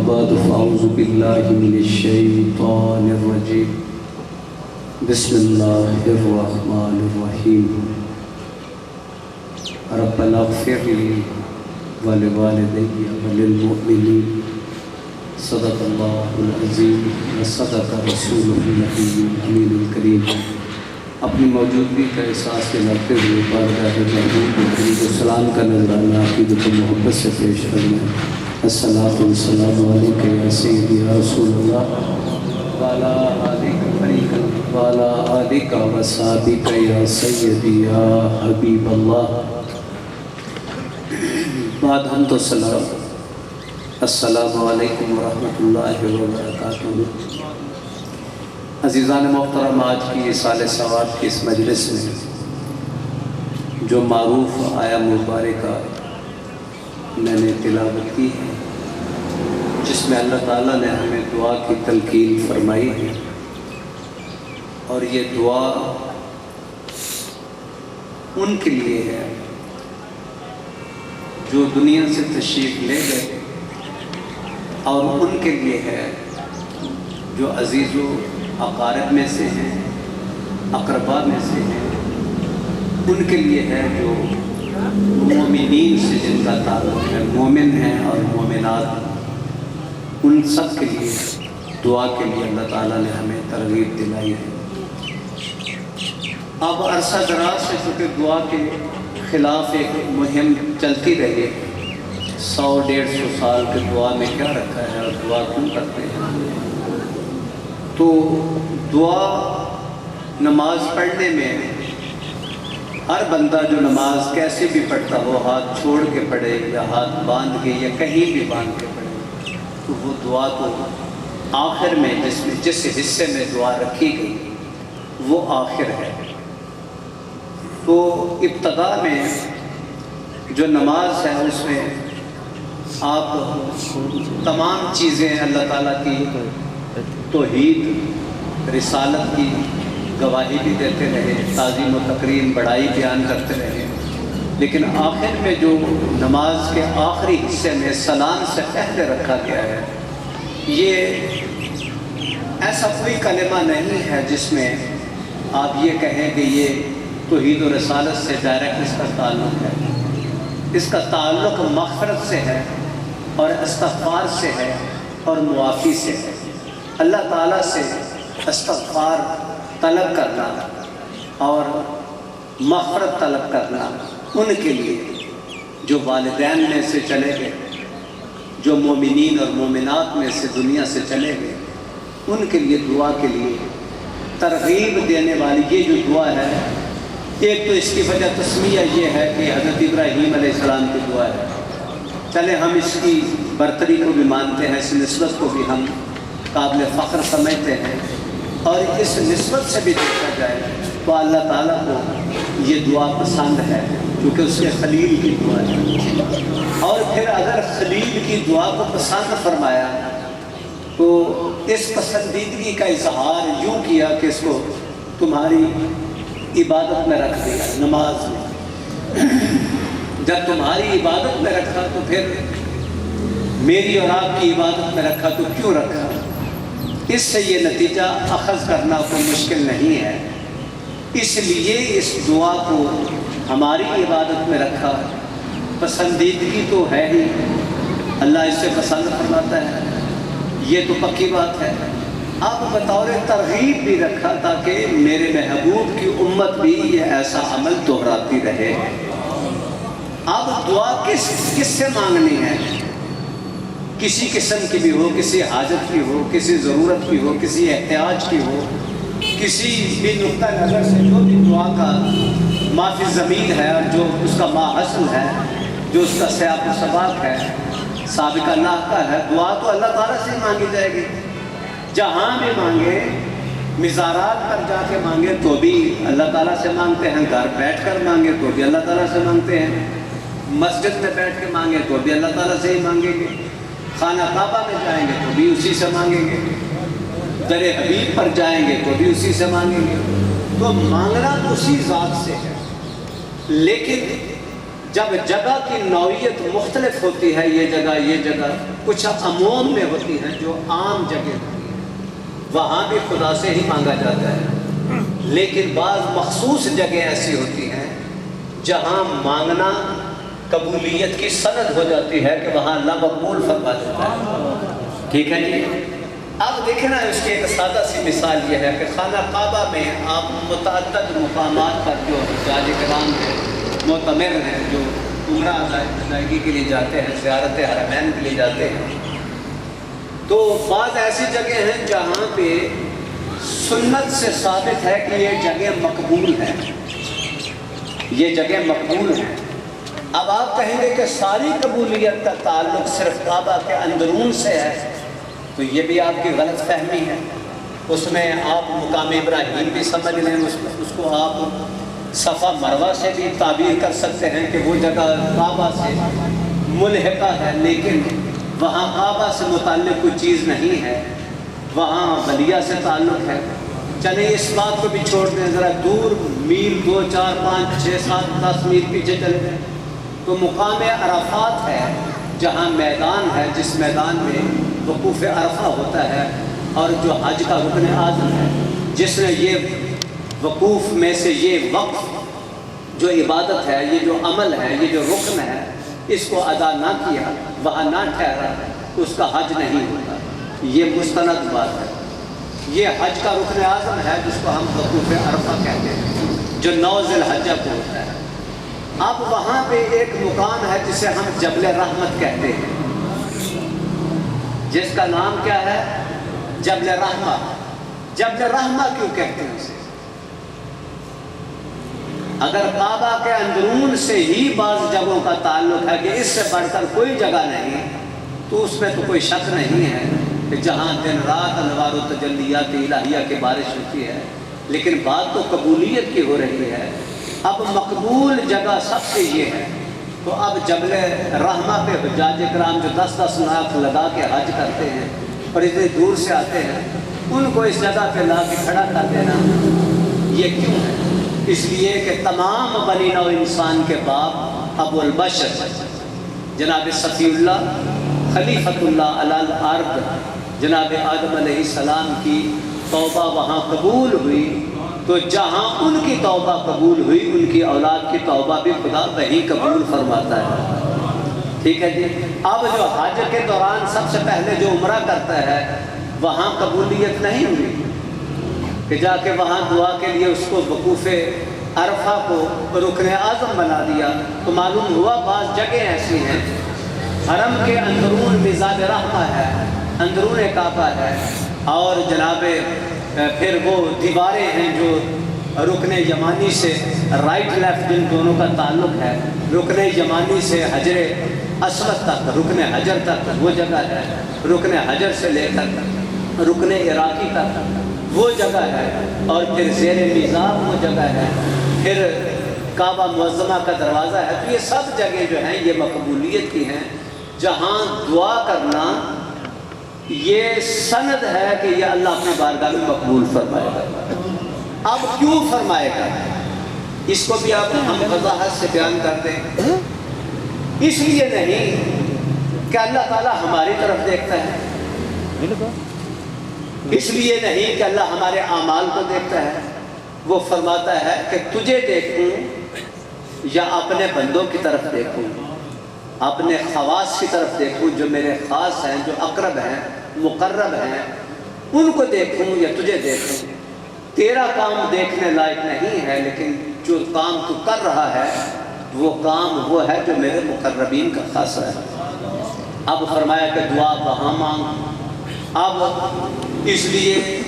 بعد فأعوذ بالله من الشيطان الرجيم بسم الله الرحمن الرحيم ربنا اغفر لي ولوالدي وللمؤمنين صدق الله العظيم وصدق رسوله النبي الأمين الكريم۔ اپنی موجودگی کا احساس دلاتے ہوئے بارگاہ محبوب میں درود و سلام کا نذرانہ عقیدت و محبت سے پیش کرنا۔ الصلاۃ والسلام علیکہ یا سیدی یا رسول اللہ وعلی آلک و صحابک یا سیدی یا حبیب اللہ۔ بعد حمد و سلام، السلام علیکم ورحمۃ اللہ وبرکاتہ۔ عزیزان محترم، آج کی سال ثواب کی اس مجلس میں جو معروف آیا مبارکہ میں نے تلاوت کی ہے، جس میں اللہ تعالیٰ نے ہمیں دعا کی تلقین فرمائی ہے، اور یہ دعا ان کے لیے ہے جو دنیا سے تشریف لے گئے، اور ان کے لیے ہے جو عزیز و اقارب میں سے ہیں، اقربا میں سے ہیں، ان کے لیے ہے جو مومنین سے جن کا تعلق ہے، مومن ہیں اور مومنات، ان سب کے لیے دعا کے لیے اللہ تعالیٰ نے ہمیں ترغیب دلائی ہے۔ اب عرصہ دراز سے چونکہ دعا کے خلاف ایک مہم چلتی رہی ہے، 100-150 سال کے دعا میں کیا رکھا ہے اور دعا کیوں کرتے ہیں، تو دعا نماز پڑھنے میں ہر بندہ جو نماز کیسے بھی پڑھتا ہو، ہاتھ چھوڑ کے پڑھے یا ہاتھ باندھ کے یا کہیں بھی باندھ کے پڑھے، تو وہ دعا تو آخر میں جس حصے میں دعا رکھی گئی وہ آخر ہے۔ تو ابتدا میں جو نماز ہے اس میں آپ تمام چیزیں اللہ تعالیٰ کی توحید، رسالت کی گواہی بھی دیتے رہے، تعظیم و تکریم، بڑائی بیان کرتے رہے، لیکن آخر میں جو نماز کے آخری حصے میں سلام سے پہلے رکھا گیا ہے، یہ ایسا کوئی کلمہ نہیں ہے جس میں آپ یہ کہیں کہ یہ توحید و رسالت سے ڈائریکٹ اس کا تعلق ہے۔ اس کا تعلق مغفرت سے ہے اور استغفار سے ہے اور معافی سے ہے۔ اللہ تعالیٰ سے استغفار طلب کرنا اور مغفرت طلب کرنا ان کے لیے جو والدین میں سے چلے گئے، جو مومنین اور مومنات میں سے دنیا سے چلے گئے، ان کے لیے دعا کے لیے ترغیب دینے والی یہ جو دعا ہے، ایک تو اس کی وجہ تسمیہ یہ ہے کہ حضرت ابراہیم علیہ السلام کی دعا ہے، چلے ہم اس کی برتری کو بھی مانتے ہیں، اس نسبت کو بھی ہم قابل فخر سمجھتے ہیں، اور اس نسبت سے بھی دیکھا جائے تو اللہ تعالیٰ کو یہ دعا پسند ہے کیونکہ اس کے خلیل کی دعا ہے۔ اور پھر اگر خلیل کی دعا کو پسند فرمایا تو اس پسندیدگی کا اظہار یوں کیا کہ اس کو تمہاری عبادت میں رکھ دیا، نماز میں۔ جب تمہاری عبادت میں رکھا تو پھر میری اور آپ کی عبادت میں رکھا تو کیوں رکھا؟ اس سے یہ نتیجہ اخذ کرنا کوئی مشکل نہیں ہے، اس لیے اس دعا کو ہماری عبادت میں رکھا۔ پسندیدگی تو ہے ہی، اللہ اس سے پسند فرماتا ہے، یہ تو پکی بات ہے۔ اب بطور ترغیب بھی رکھا تاکہ میرے محبوب کی امت بھی یہ ایسا عمل دہراتی رہے۔ اب دعا کس سے مانگنی ہے؟ کسی قسم کی بھی ہو، کسی حاجت کی ہو، کسی ضرورت کی ہو، کسی احتیاج کی ہو، کسی بھی نقطہ نظر سے جو بھی دعا کا ما فی الضمیر ہے اور جو اس کا ما حصل ہے، جو اس کا سیاق و سباق ہے، سابقہ لاحقہ ہے، دعا تو اللہ تعالیٰ سے ہی مانگی جائے گی۔ جہاں بھی مانگے، مزارات پر جا کے مانگے تو بھی اللہ تعالیٰ سے مانگتے ہیں، گھر بیٹھ کر مانگے تو بھی اللہ تعالیٰ سے مانگتے ہیں، مسجد میں بیٹھ کے مانگے تو بھی اللہ تعالیٰ سے ہی مانگیں گے، خانہ کعبہ میں جائیں گے تو بھی اسی سے مانگیں گے، در حبیب پر جائیں گے تو بھی اسی سے مانگیں گے۔ تو مانگنا تو اسی ذات سے ہے، لیکن جب جگہ کی نوعیت مختلف ہوتی ہے، یہ جگہ کچھ عموم میں ہوتی ہیں جو عام جگہ ہوتی ہیں، وہاں بھی خدا سے ہی مانگا جاتا ہے، لیکن بعض مخصوص جگہ ایسی ہوتی ہیں جہاں مانگنا قبولیت کی سند ہو جاتی ہے کہ وہاں اللہ مقبول فرما دیتا ہے۔ ٹھیک ہے جی۔ اب دیکھیں نا، اس کی ایک سادہ سی مثال یہ ہے کہ خانہ کعبہ میں آپ متعدد مقامات پر جو حجاج کرام ہیں، معتمر ہیں، جو عمرہ ادائیگی کے لیے جاتے ہیں، زیارت حرمین کے لیے جاتے ہیں، تو بعض ایسی جگہ ہیں جہاں پہ سنت سے ثابت ہے کہ یہ جگہ مقبول ہے، یہ جگہ مقبول ہے۔ اب آپ کہیں گے کہ ساری قبولیت کا تعلق صرف کعبہ کے اندرون سے ہے، تو یہ بھی آپ کی غلط فہمی ہے۔ اس میں آپ مقام ابراہیم بھی سمجھ لیں، اس کو آپ صفا مروہ سے بھی تعبیر کر سکتے ہیں کہ وہ جگہ کعبہ سے ملحقہ ہے، لیکن وہاں کعبہ سے متعلق کوئی چیز نہیں ہے، وہاں ولیہ سے تعلق ہے۔ چلیں اس بات کو بھی چھوڑ دیں، ذرا دور میل 2 4 5 6 7 10 میل پیچھے چلے جائیں تو مقام عرفات ہے، جہاں میدان ہے، جس میدان میں وقوف عرفہ ہوتا ہے، اور جو حج کا رکن اعظم ہے، جس نے یہ وقوف میں سے یہ وقف جو عبادت ہے، یہ جو عمل ہے، یہ جو رکن ہے، اس کو ادا نہ کیا، وہاں نہ ٹھہرا، اس کا حج نہیں ہوتا۔ یہ مستند بات ہے۔ یہ حج کا رکن اعظم ہے جس کو ہم وقوف عرفہ کہتے ہیں، جو 9 ذی الحجہ کو ہوتا ہے۔ اب وہاں پہ ایک مقام ہے جسے ہم جبل رحمت کہتے ہیں، جس کا نام کیا ہے؟ جبل رحمہ۔ جبل رحمہ کیوں کہتے ہیں اسے؟ اگر کعبہ کے اندرون سے ہی بعض جگہوں کا تعلق ہے کہ اس سے بڑھ کر کوئی جگہ نہیں، تو اس میں تو کوئی شک نہیں ہے کہ جہاں دن رات انوار و تجلیات الہیہ کی بارش ہوتی ہے، لیکن بات تو قبولیت کی ہو رہی ہے۔ اب مقبول جگہ سب سے یہ ہے، تو اب جبل رحمہ پہ حجاج کرام جو 10 لاکھ لگا کے حج کرتے ہیں اور اتنے دور سے آتے ہیں، ان کو اس جگہ پہ لا کے کھڑا کر دینا یہ کیوں ہے؟ اس لیے کہ تمام بنی نوع انسان کے باپ ابو البشر جناب صفی اللہ خلیفۃ اللہ علی الارض جناب آدم علیہ السلام کی توبہ وہاں قبول ہوئی، تو جہاں ان کی توبہ قبول ہوئی، ان کی اولاد کی توبہ بھی خدا وہیں قبول فرماتا ہے۔ ٹھیک ہے جی۔ اب جو حج کے دوران سب سے پہلے جو عمرہ کرتا ہے، وہاں قبولیت نہیں ہوئی کہ جا کے وہاں دعا کے لیے اس کو وقوف عرفہ کو رکن اعظم بنا دیا، تو معلوم ہوا بعض جگہ ایسی ہیں، حرم کے اندرون مزاد رحمہ ہے، اندرون کعبہ ہے، اور جناب پھر وہ دیواریں ہیں جو رکن یمانی سے رائٹ لیفٹ جن دونوں کا تعلق ہے، رکن یمانی سے حجر اسود تک، رکن حجر تک وہ جگہ ہے، رکن حجر سے لے کر رکن عراقی تک وہ جگہ ہے، اور پھر زیر میزاب وہ جگہ ہے، پھر کعبہ معظمہ کا دروازہ ہے۔ تو یہ سب جگہ جو ہیں یہ مقبولیت کی ہیں، جہاں دعا کرنا یہ سند ہے کہ یہ اللہ اپنے بارگاہ میں مقبول فرمائے گا۔ اب کیوں فرمائے گا، اس کو بھی آپ ہم وضاحت سے بیان کر دیں۔ اس لیے نہیں کہ اللہ تعالیٰ ہماری طرف دیکھتا ہے، اس لیے نہیں کہ اللہ ہمارے اعمال کو دیکھتا ہے، وہ فرماتا ہے کہ تجھے دیکھوں یا اپنے بندوں کی طرف دیکھوں، اپنے خواص کی طرف دیکھوں جو میرے خاص ہیں، جو اقرب ہیں، مقرب ہیں، ان کو دیکھوں یا تجھے دیکھوں۔ تیرا کام دیکھنے لائق نہیں ہے، لیکن جو کام تو کر رہا ہے وہ کام وہ ہے جو میرے مقربین کا خاص ہے۔ اب فرمایا کہ دعا وہاں مانگ۔ اب اس لیے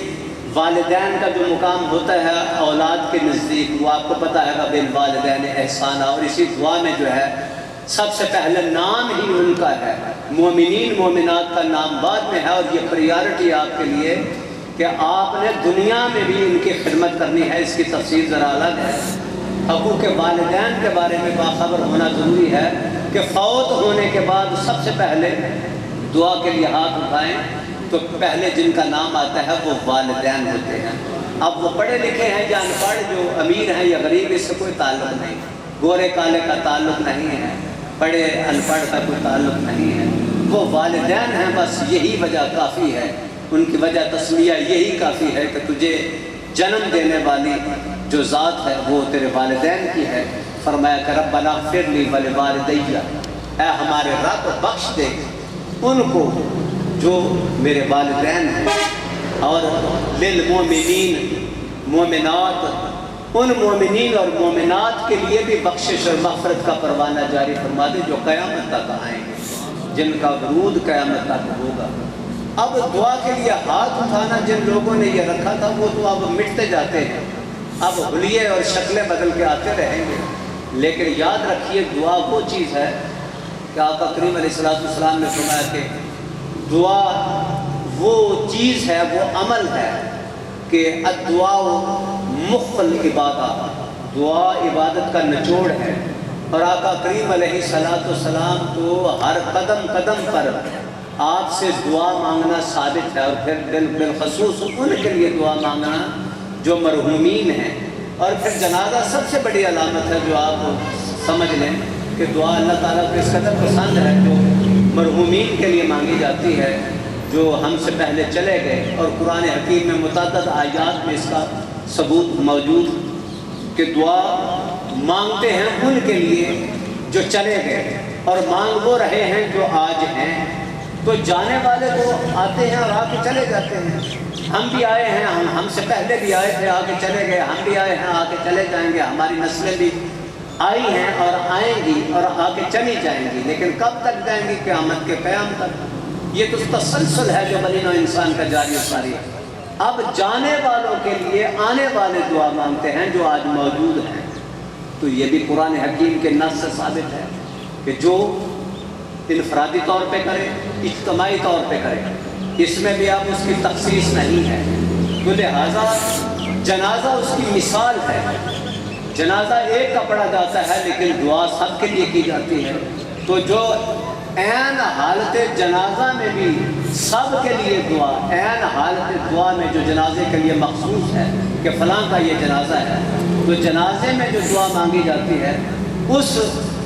والدین کا جو مقام ہوتا ہے اولاد کے نزدیک، وہ آپ کو پتہ ہے بالوالدین احسانہ، اور اسی دعا میں جو ہے سب سے پہلے نام ہی ان کا ہے، مومنین مومنات کا نام بعد میں ہے، اور یہ پریارٹی آپ کے لیے کہ آپ نے دنیا میں بھی ان کی خدمت کرنی ہے۔ اس کی تفصیل ذرا الگ ہے۔ حقوق والدین کے بارے میں باخبر ہونا ضروری ہے کہ فوت ہونے کے بعد سب سے پہلے دعا کے لیے ہاتھ اٹھائیں تو پہلے جن کا نام آتا ہے وہ والدین ہوتے ہیں۔ اب وہ پڑھے لکھے ہیں یا ان پڑھ، جو امیر ہیں یا غریب، اس سے کوئی تعلق نہیں، گورے کالے کا تعلق نہیں ہے، پڑھے ان پڑھ کا کوئی تعلق نہیں ہے۔ وہ والدین ہیں، بس یہی وجہ کافی ہے، ان کی وجہ تسمیہ یہی کافی ہے کہ تجھے جنم دینے والی جو ذات ہے وہ تیرے والدین کی ہے۔ فرمایا کہ ربنا اغفر لی ولوالدی، اے ہمارے رب بخش دے ان کو جو میرے والدین ہیں، اور للمومنین مومنات، ان مومنین اور مومنات کے لیے بھی بخشش اور مغفرت کا پروانہ جاری فرما دے جو قیامت تک آئیں گے، جن کا ورود قیامت تک ہوگا۔ اب دعا کے لیے ہاتھ اٹھانا جن لوگوں نے یہ رکھا تھا وہ تو اب مٹتے جاتے ہیں، اب حلیے اور شکلیں بدل کے آتے رہیں گے، لیکن یاد رکھیے دعا وہ چیز ہے کہ آقا کریم علیہ السلام نے فرمایا کہ دعا وہ چیز ہے، وہ عمل ہے کہ الدعاء مخ العبادہ، دعا عبادت کا نچوڑ ہے، اور آقا کریم علیہ السلام تو ہر قدم قدم پر آپ سے دعا مانگنا ثابت ہے، اور پھر بالخصوص ان کے لیے دعا مانگنا جو مرحومین ہیں۔ اور پھر جنازہ سب سے بڑی علامت ہے جو آپ سمجھ لیں کہ دعا اللہ تعالیٰ کو اس قدر پسند ہے جو مرحومین کے لیے مانگی جاتی ہے جو ہم سے پہلے چلے گئے، اور قرآن حکیم میں متعدد آیات میں اس کا ثبوت موجود کہ دعا مانگتے ہیں ان کے لیے جو چلے گئے، اور مانگ وہ رہے ہیں جو آج ہیں۔ تو جانے والے تو آتے ہیں اور آ کے چلے جاتے ہیں، ہم بھی آئے ہیں، ہم سے پہلے بھی آئے تھے، آ کے چلے گئے، ہم بھی آئے ہیں، آ کے چلے جائیں گے، ہماری نسلیں بھی آئی ہیں اور آئیں گی اور آ کے چلی جائیں گی، لیکن کب تک جائیں گی؟ قیامت کے قیام تک۔ یہ تو تسلسل ہے جو بنی نوع انسان کا جاری و ساری ہے۔ اب جانے والوں کے لیے آنے والے دعا مانگتے ہیں جو آج موجود ہیں، تو یہ بھی قرآن حکیم کے نص سے ثابت ہے کہ جو انفرادی طور پہ کرے، اجتماعی طور پہ کرے، اس میں بھی اب اس کی تخصیص نہیں ہے، تو لہٰذا جنازہ اس کی مثال ہے۔ جنازہ ایک کا پڑھا جاتا ہے لیکن دعا سب کے لیے کی جاتی ہے، تو جو عین حالت جنازہ میں بھی سب کے لیے دعا، عین حالت دعا میں جو جنازے کے لیے مخصوص ہے کہ فلاں کا یہ جنازہ ہے، تو جنازے میں جو دعا مانگی جاتی ہے اس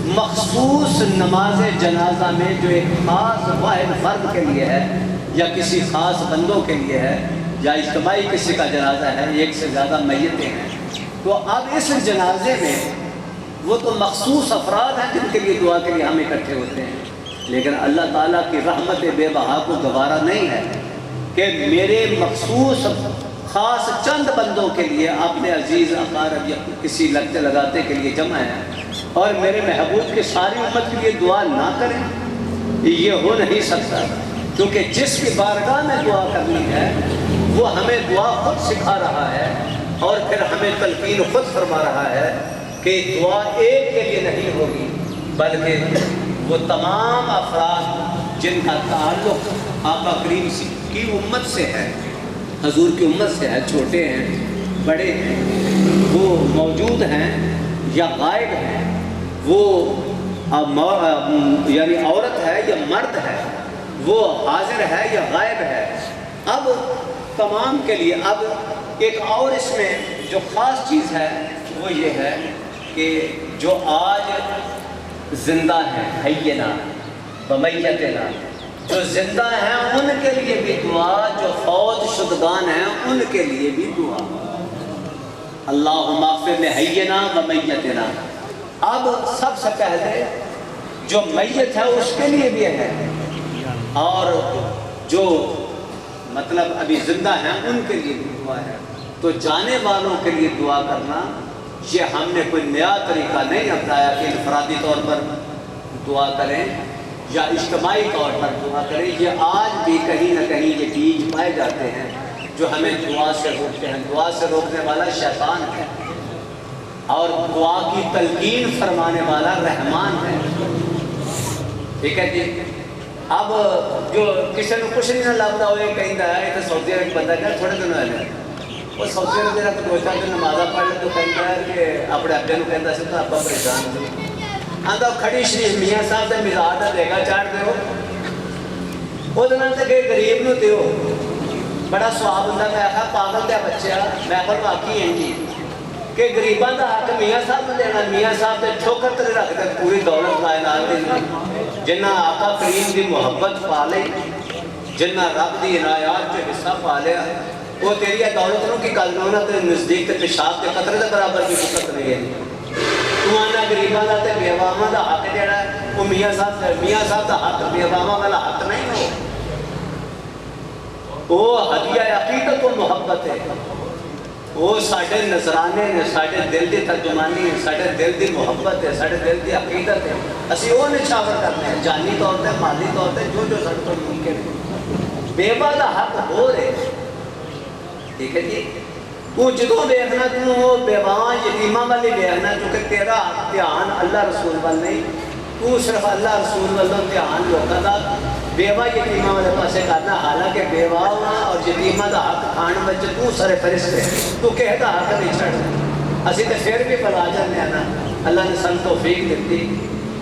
مخصوص نماز جنازہ میں جو ایک خاص واحد فرد کے لیے ہے یا کسی خاص بندوں کے لیے ہے یا اجتماعی کسی کا جنازہ ہے، ایک سے زیادہ میتیں ہیں، تو اب اس جنازے میں وہ تو مخصوص افراد ہیں جن کے لیے دعا کے لیے ہم اکٹھے ہوتے ہیں، لیکن اللہ تعالیٰ کی رحمت بے بہا کو گوارا نہیں ہے کہ میرے مخصوص خاص چند بندوں کے لیے اپنے عزیز اقارب یا کسی لگتے لگاتے کے لیے جمع ہے اور میرے محبوب کی ساری امت کے لیے دعا نہ کریں، یہ ہو نہیں سکتا، کیونکہ جس کی بارگاہ میں دعا کرنی ہے وہ ہمیں دعا خود سکھا رہا ہے اور پھر ہمیں تلقین خود فرما رہا ہے کہ دعا ایک کے لیے نہیں ہوگی بلکہ وہ تمام افراد جن کا تعلق آقا کریم کی امت سے ہے، حضور کی امت سے ہے، چھوٹے ہیں بڑے ہیں، وہ موجود ہیں یا غائب ہیں، وہ یعنی عورت ہے یا مرد ہے، وہ حاضر ہے یا غائب ہے، اب تمام کے لیے۔ اب ایک اور اس میں جو خاص چیز ہے وہ یہ ہے کہ جو آج زندہ ہیں، حینا ومیتنا، جو زندہ ہیں ان کے لیے بھی دعا، جو فوت شدگان ہیں ان کے لیے بھی دعا، اللہم اغفر لحینا ومیتنا۔ اب سب سے پہلے جو میت ہے اس کے لیے بھی ہے، اور جو مطلب ابھی زندہ ہیں ان کے لیے بھی دعا ہے، تو جانے والوں کے لیے دعا کرنا یہ ہم نے کوئی نیا طریقہ نہیں اپنایا کہ انفرادی طور پر دعا کریں یا اجتماعی طور پر دعا کریں، یہ آج بھی کہیں نہ کہیں یہ بیج پائے جاتے ہیں جو ہمیں دعا سے روکتے ہیں۔ دعا سے روکنے والا شیطان ہے اور دعا کی تلقین فرمانے والا رحمان ہے، ٹھیک ہے جی۔ اب جو کسی نے کچھ نہیں لگتا ہوئے کہیں گا ہے تو سعودی عرب بندہ کیا تھوڑے دنوں ہے وہ سعودی عرب میرا تو دو چار دن نمازہ پڑھ لے تو کہتا ہے کہ اپنے ابے کو کہتا ہے تو آپ پریشان ہو آتا کھڑی شریف میاں صاحب سے مزاج دے گا چاٹ دے وہ دن سے کہ غریب نو دیو بڑا سواب ہوتا میں آخا پاگل دیا بچہ میں پر واقعی ہیں جی کہ غریباں دا حق میاں صاحب نے دینا، میاں صاحب نے ٹھوکر تلے رکھ دے پوری دولت لائے نال دے جنہ آقا کریم دی محبت پا لے، جنہ رب دی عنایات جو حصہ پا لیا، وہ تیری دولت نو کی گل نہ تے نزدیک تے پیشاب کے قطرے دے برابر کی فکت نہیں ہے۔ تو آنا غریباں دا تے بیواواں دا حق جڑا ہے وہ میاں صاحب دا حق بیواواں والا حق نہیں ہو، وہ ہدیہ عقیدت و محبت ہے، وہ ساڈے نذرانے نے، ساڈے دل دی ترجمانی ہے، ساڈے دل دی محبت ہے، ساڈے دل دی عقیدت ہے۔ اسی وہ نچھاور کرنے ہیں جانی طور تے مالی طور تے جو ساڈے کو ممکن ہے۔ بیوہ دا حق ہو رہے، ٹھیک ہے جی، وہ جدوں دیکھنا تو وہ بیواں یتیماں والی دیکھنا، کیونکہ تیرا دھیان اللہ رسول وال نہیں، تو صرف اللہ رسول والوں دھیان لوکاں دا بیوہ یتیماں والے پاسے کرنا، حالانکہ بیواں اور یتیماں دا حق کھان وچ تو سر فہرست ہے، تو کہہ دا حق نہیں چھڑ، اسی تے پھر بھی بلا جانے ہیں نا، اللہ نے سن توفیق دیتی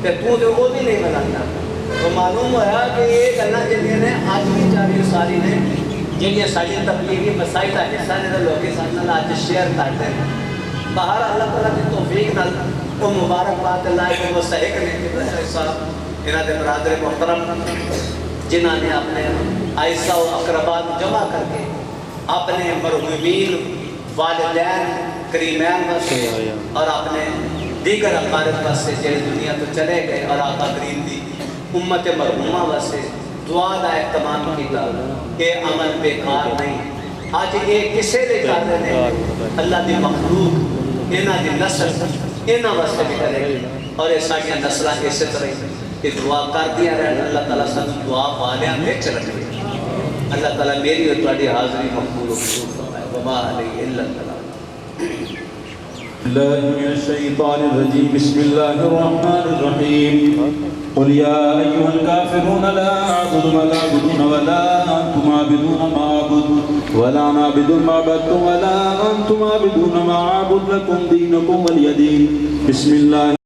تے تو وہ بھی نہیں بلانا۔ تو معلوم ہوا کہ یہ گلاں جنہاں نے اج بھی جاری ساری نے جنہیں ساری تبلیغی مسائل کا حصہ نے لوگی ساتھ آج شیئر کرتے ہیں۔ باہر اللہ تعالیٰ کی توفیق نال وہ مبارکباد اللہ کو مستحق نے صاحب انہاں دے برادر محترم جنہاں نے اپنے عائشہ و اقربان جمع کر کے اپنے مرحومین والدین کریمین واسطے اور اپنے دیگر اقارب واسطے جڑے دنیا تو چلے گئے اور آقا کریم دی امت مرحومہ واسطے دعا دا اہتمام کیتا کہ عمل بیکار نہیں۔ آج یہ کسے لے کر رہے ہیں اللہ دی مخلوق انہاں دی نسل انہاں واسطے بھی کرے اور یہ ساڑیاں نسلہ اسی طرح کہ دعا کر دیا رہے، اللہ تعالیٰ سن دعا والیاں وچ رکھے۔ اللہ تعالیٰ میری اور تہاڈی حاضری مقبول و قبول فرمائے۔ وما علیہ الا البلاغ۔ الله من الشيطان الرجيم بسم الله الرحمن الرحيم قل يا أيها الكافرون لا أعبد ما تعبدون ولا أنتم عابدون ما أعبد ولا أنا عابد ما عبدتم ولا أنتم عابدون ما أعبد لكم دينكم ولي دين بسم الله